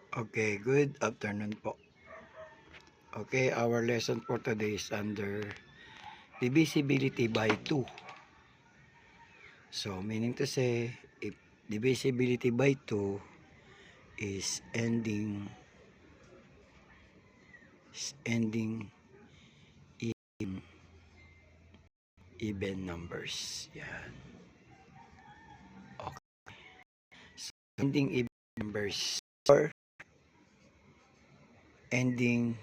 Okay, good afternoon po. Okay, our lesson for today is under divisibility by 2. So, meaning to say, if divisibility by 2 is ending in even numbers. Yan. Okay. So, ending even numbers or ending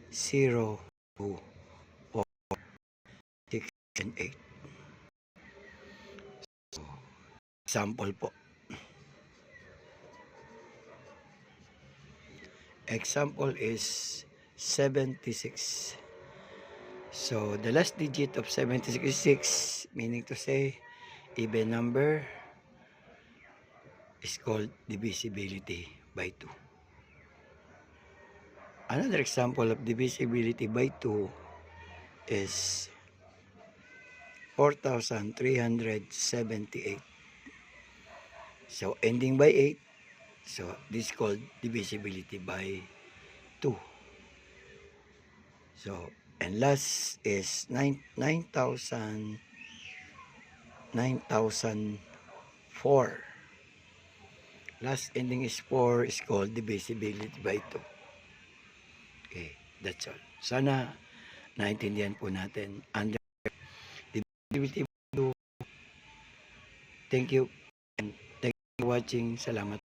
0, 2, 4, 6, and 8. So, example po. Example is 76. So, the last digit of 76 is 6, meaning to say, even number is called divisibility by 2. Another example of divisibility by 2 is 4,378. So, ending by 8. So, this is called divisibility by 2. So, and last is 9,004. Last ending is 4 is called divisibility by 2. Okay, that's all. Sana naintindihan po natin. Under divisibility by 2. Thank you and thank you for watching. Salamat.